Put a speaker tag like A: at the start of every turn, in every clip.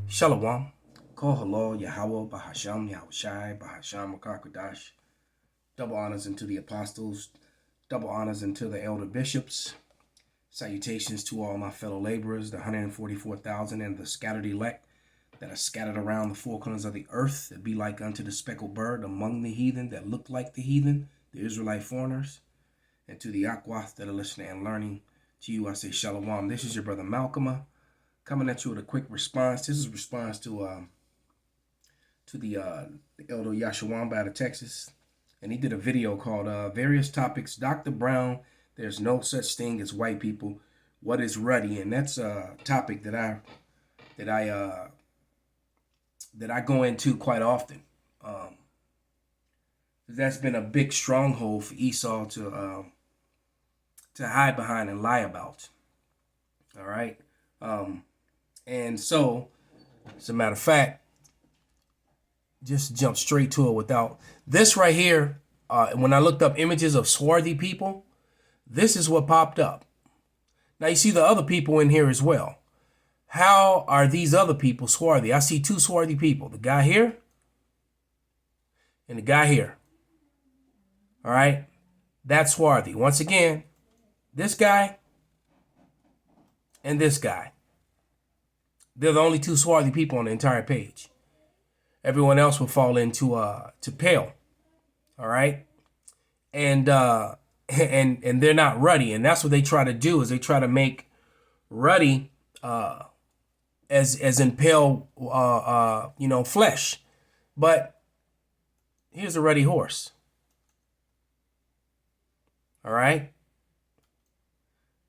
A: Shalom. Kol Halal Yahweh Bahasham Yahushai Bahasham Makakadash. Double honors unto the apostles, double honors unto the elder bishops. Salutations to all my fellow laborers, the 144,000 and the scattered elect that are scattered around the four corners of the earth, that be like unto the speckled bird among the heathen, that look like the heathen, the Israelite foreigners. And to the Akwath that are listening and learning, to you I say Shalom. This is your brother Malcolm, coming at you with a quick response. This is a response to the elder Yashawamba out of Texas, and he did a video called "Various Topics." Dr. Brown, there's no such thing as white people. What is ruddy? And that's a topic that I go into quite often. That's been a big stronghold for Esau to hide behind and lie about. All right. And so, as a matter of fact, just jump straight to it without this right here. When I looked up images of swarthy people, this is what popped up. Now you see the other people in here as well. How are these other people swarthy? I see two swarthy people, the guy here and the guy here. All right. That's swarthy. Once again, this guy and this guy. They're the only two swarthy people on the entire page. Everyone else will fall into to pale. All right. And they're not ruddy. And that's what they try to do, is they try to make ruddy as in pale flesh. But here's a ruddy horse. All right.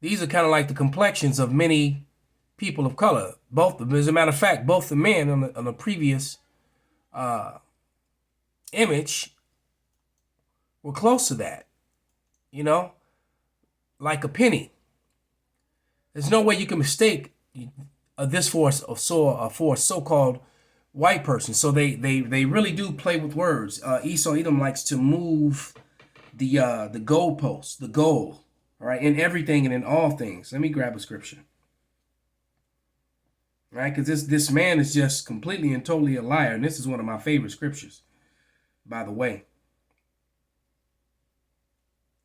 A: These are kind of like the complexions of many people of color. Both, as a matter of fact, both the men on the previous image were close to that. You know, like a penny. There's no way you can mistake this for a so-called white person. So they really do play with words. Esau Edom likes to move the goalposts, the goal, all right, in everything and in all things. Let me grab a scripture. Right, because this man is just completely and totally a liar. And this is one of my favorite scriptures, by the way.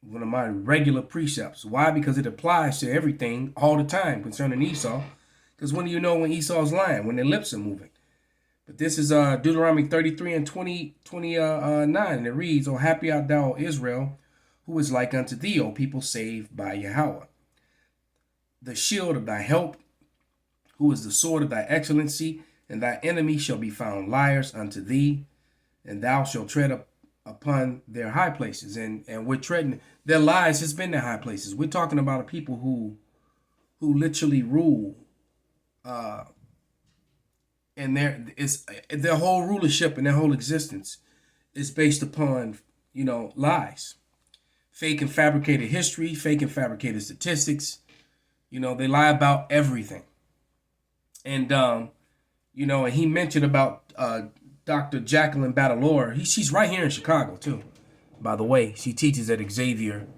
A: One of my regular precepts. Why? Because it applies to everything all the time concerning Esau. Because when do you know when Esau's lying? When their lips are moving. But this is Deuteronomy 33 and 29. And it reads, "O happy art thou, Israel, who is like unto thee, O people saved by Yahweh. The shield of thy help, who is the sword of thy excellency, and thy enemy shall be found liars unto thee, and thou shalt tread upon their high places." And we're treading, their lies has been their high places. We're talking about a people who literally rule, and their whole rulership and their whole existence is based upon, lies, fake and fabricated history, fake and fabricated statistics. They lie about everything. And, and he mentioned about Dr. Jacqueline Battlelor. She's right here in Chicago, too, by the way. She teaches at Xavier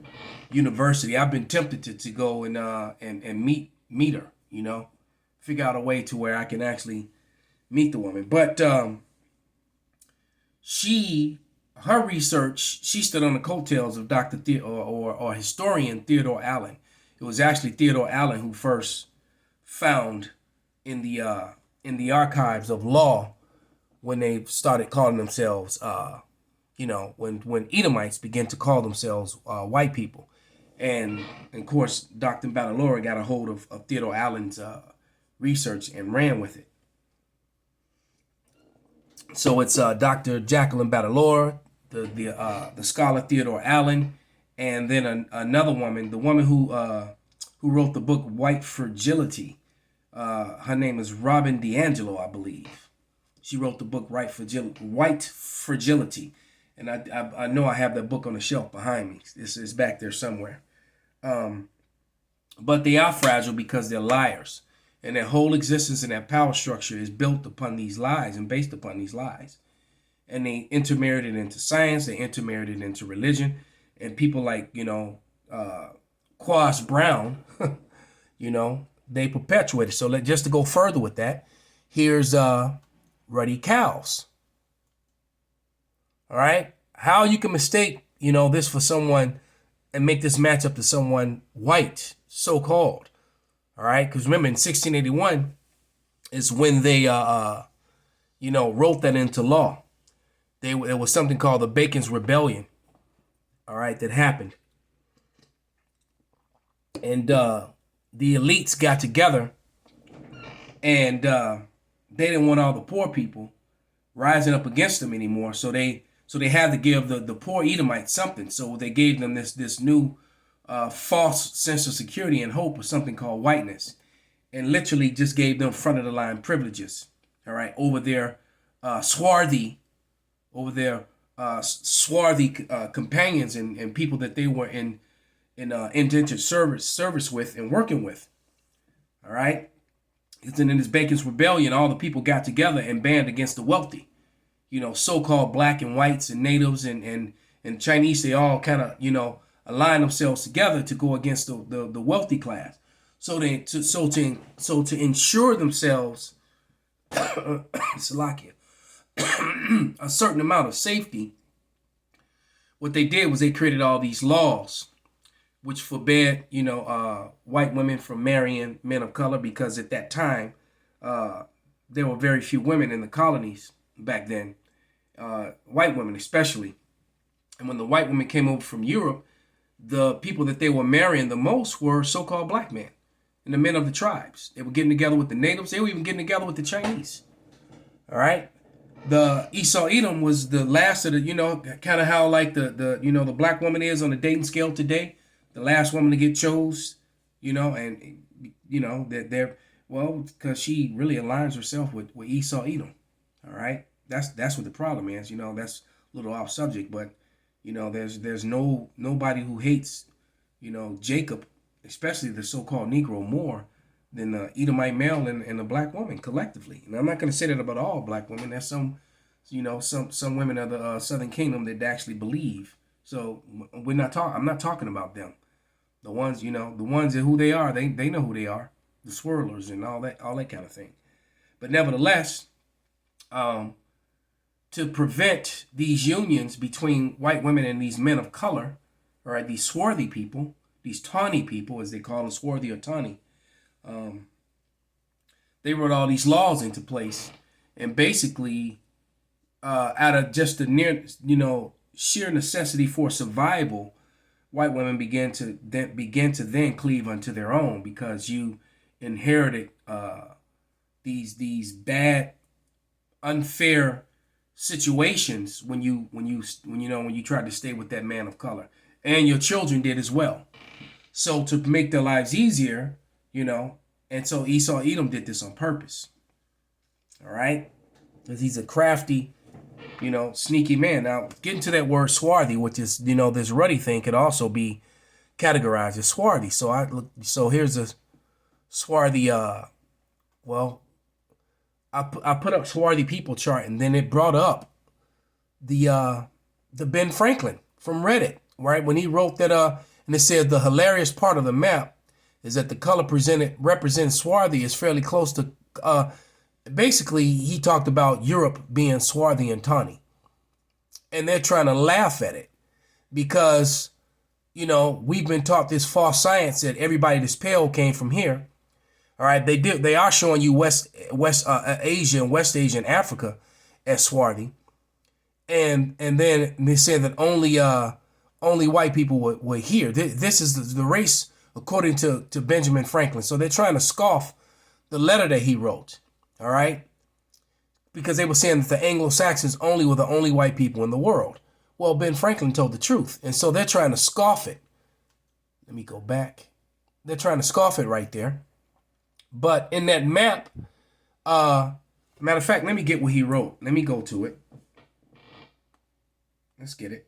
A: University. I've been tempted to go and meet her, figure out a way to where I can actually meet the woman. But her research, she stood on the coattails of Dr. or historian Theodore Allen. It was actually Theodore Allen who first found in the archives of law, when they started calling themselves, when Edomites began to call themselves white people. And of course, Dr. Battlelor got a hold of Theodore Allen's research and ran with it. So it's Dr. Jacqueline Battlelor, the scholar Theodore Allen, and then another woman, the woman who wrote the book White Fragility. Her name is Robin DiAngelo, I believe. She wrote the book White Fragility. And I know I have that book on the shelf behind me. It's back there somewhere. But they are fragile because they're liars. And their whole existence and their power structure is built upon these lies and based upon these lies. And they intermarried it into science. They intermarried it into religion. And people like, Quas Brown, they perpetuate it. So just to go further with that, here's ruddy cows. All right, how you can mistake this for someone and make this match up to someone white, so called. All right, because remember in 1681 is when they wrote that into law. There was something called the Bacon's Rebellion. All right, that happened, and the elites got together, and they didn't want all the poor people rising up against them anymore. So they had to give the poor Edomites something. So they gave them this new false sense of security and hope of something called whiteness, and literally just gave them front of the line privileges. All right, over their swarthy companions and people that they were in indentured service with and working with. All right. And in this Bacon's Rebellion, all the people got together and banned against the wealthy. So-called black and whites and natives and Chinese. They all kind of align themselves together to go against the wealthy class. So to ensure themselves Salakia, a certain amount of safety, what they did was they created all these laws which forbade, white women from marrying men of color, because at that time, there were very few women in the colonies back then, white women especially. And when the white women came over from Europe, the people that they were marrying the most were so-called black men and the men of the tribes. They were getting together with the natives. They were even getting together with the Chinese. All right. The Esau Edom was the last of the, kind of how like the black woman is on the dating scale today. The last woman to get chose, and that they're, well, because she really aligns herself with Esau Edom. All right, that's what the problem is. That's a little off subject, but there's nobody who hates Jacob, especially the so-called Negro, more than the Edomite male and the black woman collectively. And I'm not going to say that about all black women. There's some women of the Southern Kingdom that actually believe. So I'm not talking about them. The ones, the ones that who they are, they know who they are, the swirlers and all that kind of thing. But nevertheless, to prevent these unions between white women and these men of color, all right, these swarthy people, these tawny people, as they call them, swarthy or tawny, they wrote all these laws into place, and basically, out of just the sheer necessity for survival, white women began to then cleave unto their own, because you inherited these bad, unfair situations when you tried to stay with that man of color, and your children did as well. So to make their lives easier, and so Esau Edom did this on purpose. All right, because he's a crafty, sneaky man. Now, getting to that word swarthy, which is, this ruddy thing, could also be categorized as swarthy. So here's a swarthy. I put up swarthy people chart, and then it brought up the Ben Franklin from Reddit, right? When he wrote that, and it said the hilarious part of the map is that the color represents swarthy is fairly close to. Basically, he talked about Europe being swarthy and tawny. And they're trying to laugh at it because, we've been taught this false science that everybody that's pale came from here. All right, they are showing you West Asia and West Asia and Africa as swarthy. And then they said that only white people were here. This is the race according to Benjamin Franklin. So they're trying to scoff the letter that he wrote. All right, because they were saying that the Anglo-Saxons were the only white people in the world. Well, Ben Franklin told the truth, and so they're trying to scoff it. Let me go back. They're trying to scoff it right there. But in that map, matter of fact, let me get what he wrote. Let me go to it. Let's get it.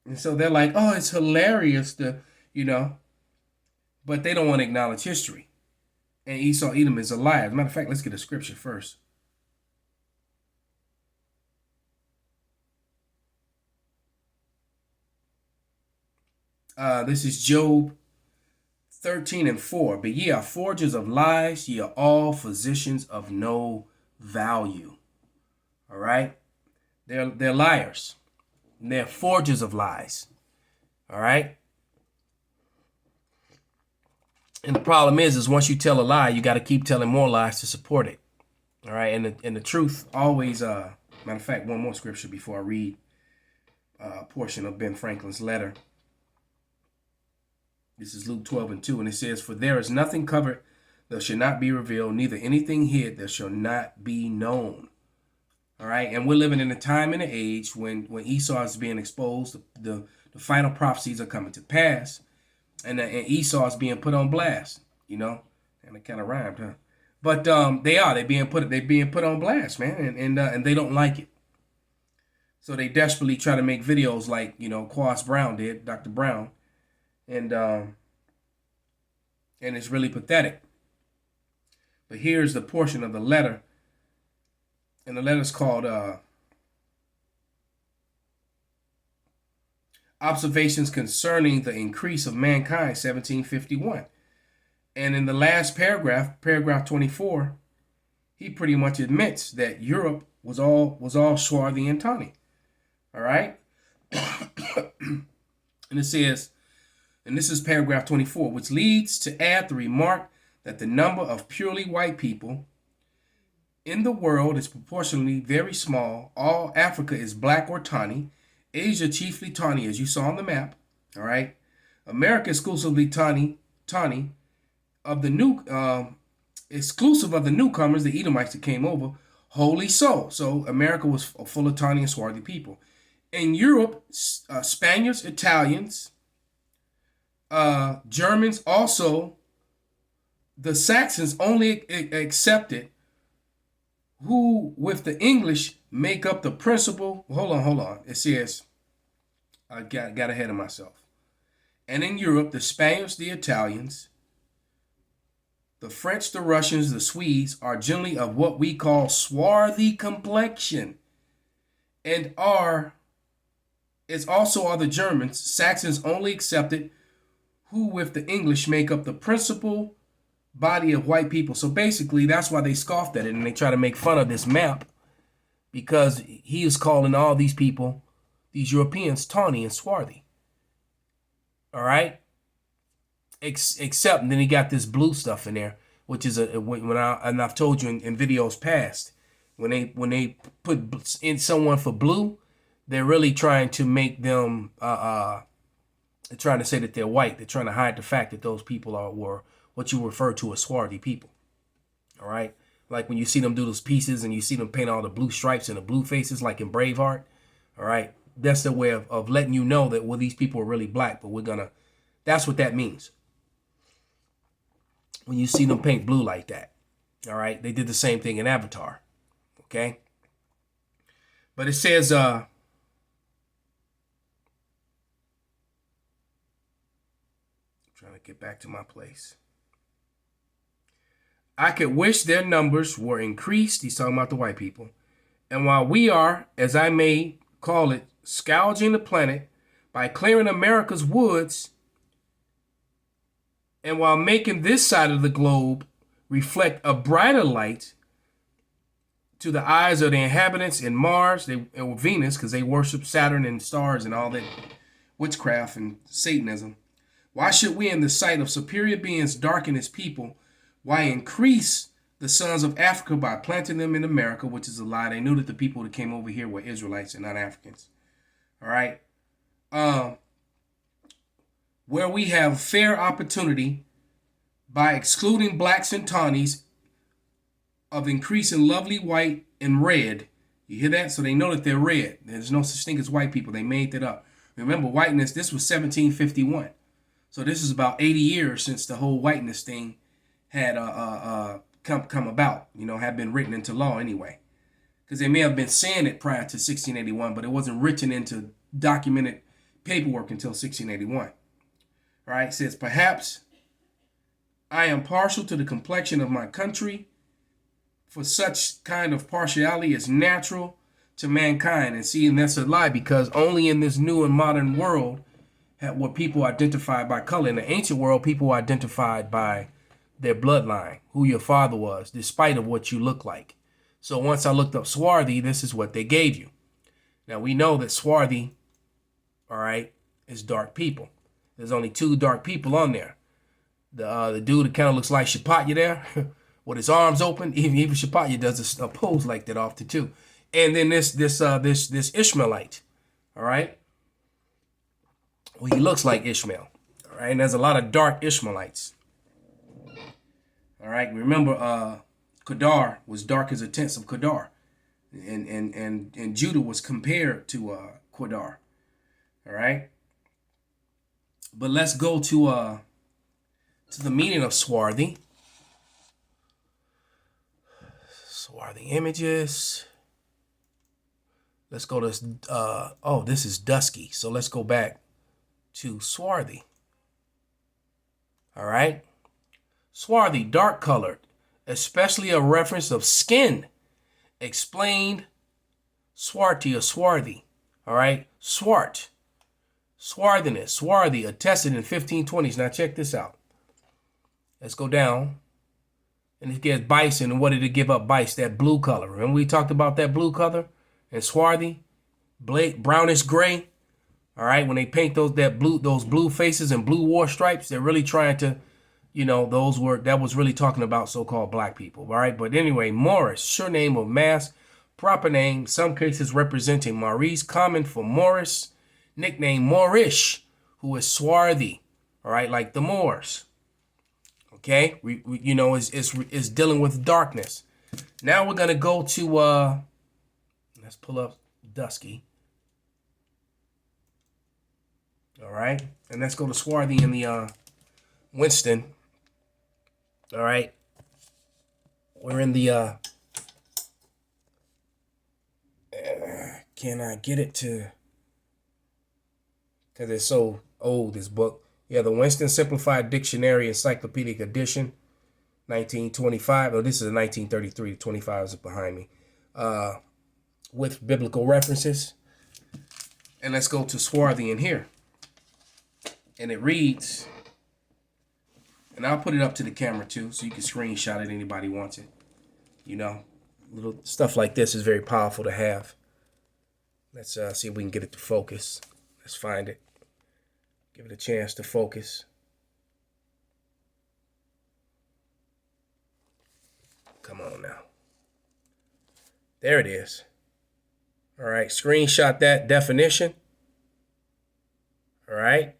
A: And so they're like, oh, it's hilarious to, but they don't want to acknowledge history. And Esau Edom is a liar. As a matter of fact, let's get a scripture first. This is Job 13 and 4. But ye are forgers of lies, ye are all physicians of no value. All right? They're liars. They're forgers of lies. All right? And the problem is once you tell a lie, you got to keep telling more lies to support it. All right? And the truth always, matter of fact, one more scripture before I read a portion of Ben Franklin's letter. This is Luke 12 and 2, and it says, for there is nothing covered that shall not be revealed, neither anything hid that shall not be known. All right, and we're living in a time and an age when Esau is being exposed, the final prophecies are coming to pass, and Esau is being put on blast, and it kind of rhymed, huh? But they're being put on blast, man, and they don't like it. So they desperately try to make videos like Quas Brown did, Dr. Brown, and it's really pathetic. But here's the portion of the letter, and the letter's called Observations Concerning the Increase of Mankind, 1751. And in the last paragraph, paragraph 24, he pretty much admits that Europe was all swarthy and tawny. All right? And it says, and this is paragraph 24, which leads to add the remark that the number of purely white people in the world is proportionally very small. All Africa is black or tawny. Asia chiefly tawny, as you saw on the map. All right. America exclusively tawny. Of the exclusive of the newcomers, the Edomites that came over, wholly so. So America was full of tawny and swarthy people. In Europe, Spaniards, Italians, Germans, also the Saxons only accepted who with the English make up the principal. Hold on. It says, I got ahead of myself. And in Europe, the Spaniards, the Italians, the French, the Russians, the Swedes are generally of what we call swarthy complexion, and also are the Germans. Saxons only accepted who with the English make up the principal body of white people. So basically, that's why they scoffed at it and they try to make fun of this map, because he is calling all these people, these Europeans, tawny and swarthy. All right? Except, and then he got this blue stuff in there, which is and I've told you in videos past, when they put in someone for blue, they're really trying to make them they're trying to say that they're white. They're trying to hide the fact that those people were what you refer to as swarthy people. All right, like when you see them do those pieces and you see them paint all the blue stripes and the blue faces, like in Braveheart. All right, that's their way of letting you know that these people are really black, but that's what that means. When you see them paint blue like that. All right. They did the same thing in Avatar. Okay. But it says, trying to get back to my place. I could wish their numbers were increased. He's talking about the white people. And while we are, as I may call it, scourging the planet by clearing America's woods, and while making this side of the globe reflect a brighter light to the eyes of the inhabitants in Mars or Venus, because they worship Saturn and stars and all that witchcraft and Satanism, why should we, in the sight of superior beings, darken his people? Why increase the sons of Africa by planting them in America, which is a lie? They knew that the people that came over here were Israelites and not Africans. All right. Where we have fair opportunity by excluding blacks and tawnies of increasing lovely white and red. You hear that? So they know that they're red. There's no such thing as white people. They made that up. Remember, whiteness, this was 1751. So this is about 80 years since the whole whiteness thing had come about, had been written into law anyway. Because they may have been saying it prior to 1681, but it wasn't written into documented paperwork until 1681. All right, it says, perhaps I am partial to the complexion of my country, for such kind of partiality is natural to mankind. And that's a lie, because only in this new and modern world were people identified by color. In the ancient world, people were identified by their bloodline, who your father was, despite of what you look like. So once I looked up swarthy, this is what they gave you. Now we know that swarthy, all right, is dark people. There's only two dark people on there. The dude that kind of looks like Shapatya there, with his arms open. Even Shapatya does a pose like that often too. And then this Ishmaelite, all right. Well, he looks like Ishmael, all right. And there's a lot of dark Ishmaelites, all right. Remember, Kedar was dark as a tents of Kedar, and Judah was compared to Kedar, all right. But let's go to the meaning of swarthy. Swarthy images. Let's go to, this is dusky. So let's go back to swarthy. All right. Swarthy, dark colored, especially a reference of skin. Explained swarthy or swarthy. All right. Swart. Swarthiness, swarthy, attested in 1520s. Now check this out. Let's go down. And it gets bison. And what did it give up bice? That blue color. Remember we talked about that blue color? And swarthy, brownish gray. All right, when they paint those blue faces and blue war stripes, they're really trying to, that was really talking about so-called black people. All right, but anyway, Morris, surname of Mass, proper name, some cases representing Maurice, common for Morris, nickname Moorish, who is swarthy. All right, like the Moors. Okay, is dealing with darkness. Now we're gonna go to let's pull up dusky. All right, and let's go to swarthy in the Winston. All right, we're in the can I get it to? Because it's so old, this book. Yeah, the Winston Simplified Dictionary Encyclopedic Edition, 1925. Oh, this is a 1933. 25 is behind me. With biblical references. And let's go to swarthy in here. And it reads, and I'll put it up to the camera too, so you can screenshot it. Anybody wants it. Little stuff like this is very powerful to have. Let's see if we can get it to focus. Let's find it. Give it a chance to focus. Come on now. There it is. All right, screenshot that definition. All right.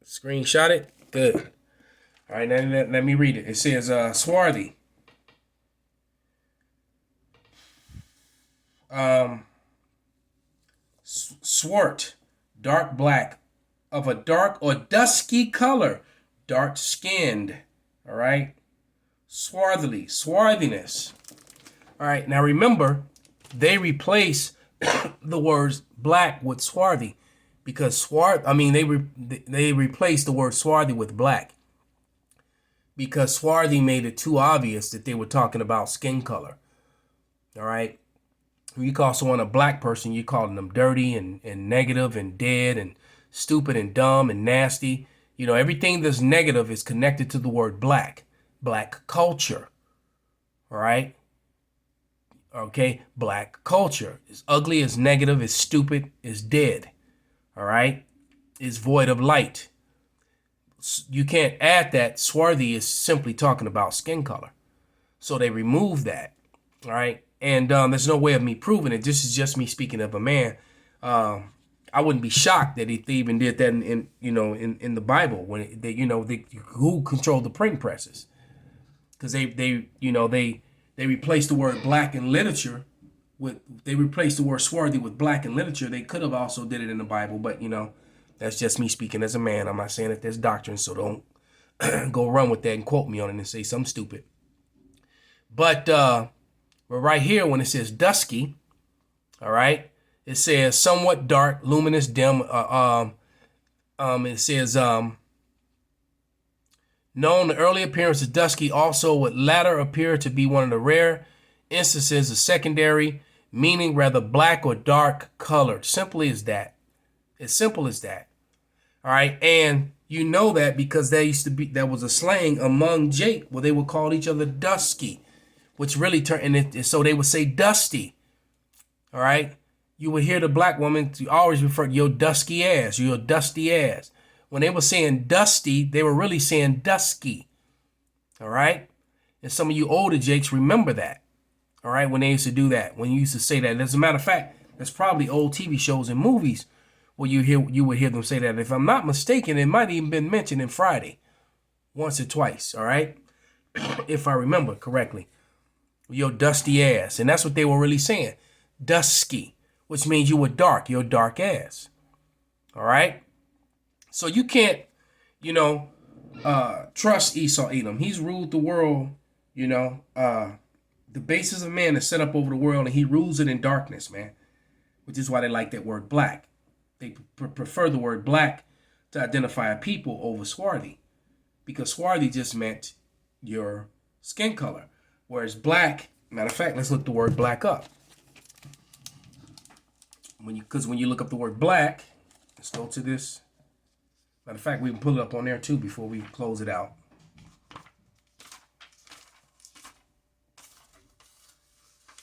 A: Screenshot it. Good. All right, now let me read it. It says swarthy. Swart, dark black, of a dark or dusky color, dark skinned. All right. Swarthily, swarthiness. All right, now remember, they replace the words black with swarthy because they replaced the word swarthy with black because swarthy made it too obvious that they were talking about skin color. All right. When you call someone a black person, you're calling them dirty and negative and dead and stupid and dumb and nasty. Everything that's negative is connected to the word black. Black culture. All right. Okay. Black culture is ugly, is negative, is stupid, is dead. All right. Is void of light. You can't add that. Swarthy is simply talking about skin color. So they remove that. All right. And there's no way of me proving it. This is just me speaking of a man. I wouldn't be shocked that they even did that in the Bible when who controlled the printing presses, because they replaced the word black in literature they replaced the word swarthy with black in literature. They could have also did it in the Bible, but that's just me speaking as a man. I'm not saying that there's doctrine, so don't go run with that and quote me on it and say something stupid. But right here, when it says dusky, all right, it says somewhat dark, luminous, dim. It says known the early appearance of dusky also would latter appear to be one of the rare instances of secondary meaning, rather black or dark colored. Simply as that. As simple as that. All right. And you know that because that was a slang among Jake where they would call each other Dusky, which really turned it. So they would say Dusty. All right. You would hear the black woman always refer to your dusky ass, your dusty ass. When they were saying dusty, they were really saying dusky. All right. And some of you older Jakes remember that. All right. When they used to do that, when you used to say that. As a matter of fact, there's probably old TV shows and movies where you would hear them say that. If I'm not mistaken, it might even been mentioned in Friday once or twice. All right. If I remember correctly. Your dusty ass. And that's what they were really saying. Dusky, which means you were dark, your dark ass. All right. So you can't, trust Esau Edom. He's ruled the world, the basis of man is set up over the world and he rules it in darkness, man. Which is why they like that word black. They prefer the word black to identify a people over swarthy. Because swarthy just meant your skin color. Whereas black, matter of fact, let's look the word black up. Because when you look up the word black, let's go to this. Matter of fact, we can pull it up on there too before we close it out.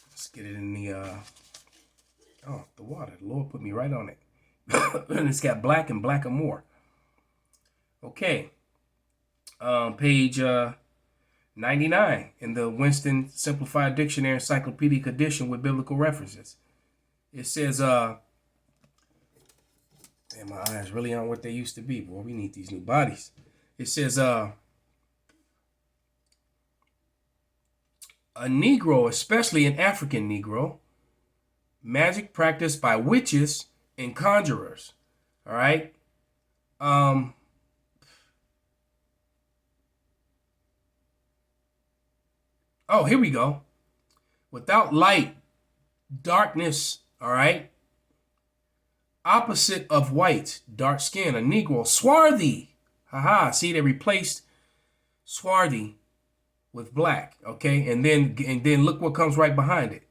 A: Let's get it in the the water. The Lord put me right on it. And it's got black and black or more. Okay. Page 99 in the Winston Simplified Dictionary Encyclopedic Edition with biblical references. It says, man, my eyes really aren't what they used to be, boy. We need these new bodies. It says, a Negro, especially an African Negro, magic practiced by witches and conjurers. All right. Oh, here we go. Without light, darkness. All right. Opposite of white, dark skin, a Negro, swarthy. Haha. See, they replaced swarthy with black. Okay. And then look what comes right behind it.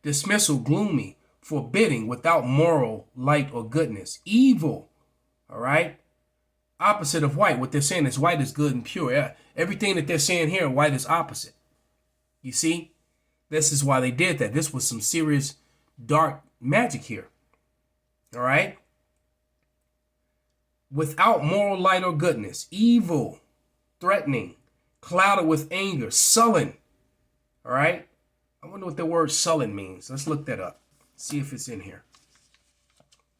A: Dismissal, gloomy, forbidding, without moral light or goodness, evil. All right. Opposite of white. What they're saying is white is good and pure. Everything that they're saying here, white is opposite. You see, this is why they did that. This was some serious dark magic here. All right. Without moral light or goodness, evil, threatening, clouded with anger, sullen. All right. I wonder what the word sullen means. Let's look that up. See if it's in here.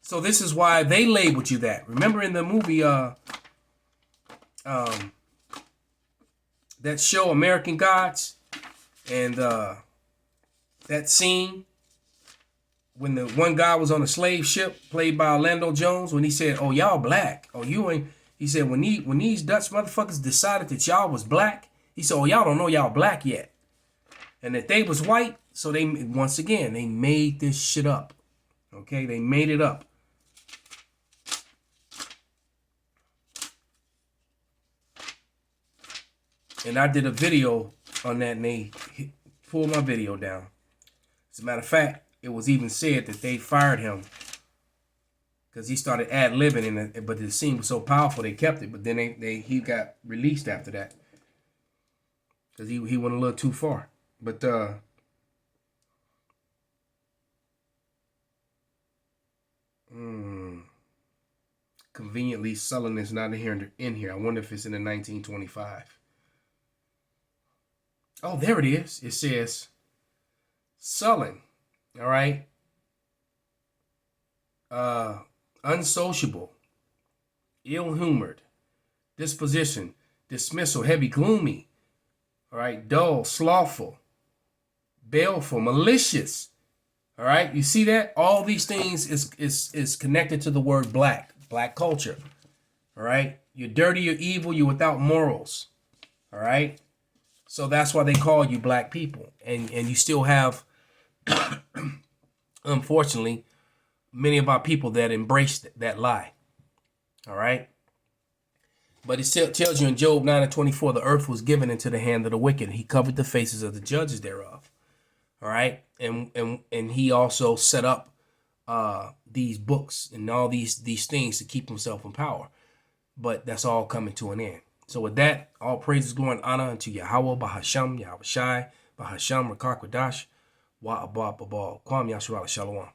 A: So this is why they labeled you that. Remember in the movie, that show American Gods, and that scene when the one guy was on a slave ship played by Orlando Jones, when he said, "Oh, y'all black. Oh, you ain't." He said, when these Dutch motherfuckers decided that y'all was black, he said, "Oh, y'all don't know y'all black yet." And that they was white, so they, once again, they made this shit up. Okay, they made it up. And I did a video on that, and they pulled my video down. As a matter of fact, it was even said that they fired him because he started ad-libbing in it, but the scene was so powerful they kept it. But then he got released after that because he went a little too far. But conveniently, sullen is not in here. I wonder if it's in the 1925. Oh, there it is. It says sullen. All right. Unsociable, ill-humored, disposition, dismissal, heavy, gloomy. All right. Dull, slothful, baleful, malicious. All right. You see that? All these things is connected to the word black culture. All right. You're dirty, you're evil, you're without morals. All right. So that's why they call you black people. And you still have, unfortunately, many of our people that embraced that lie. All right. But it tells you in Job 9:24, the earth was given into the hand of the wicked. He covered the faces of the judges thereof. All right. And he also set up these books and all these things to keep himself in power. But that's all coming to an end. So with that, all praises, glory, and honor unto Yahweh, Bahasham, Yahweh Shai, Bahasham, Rakar Kwadash, Wa Abba, Babal, Kwam, Yashua, Shalom.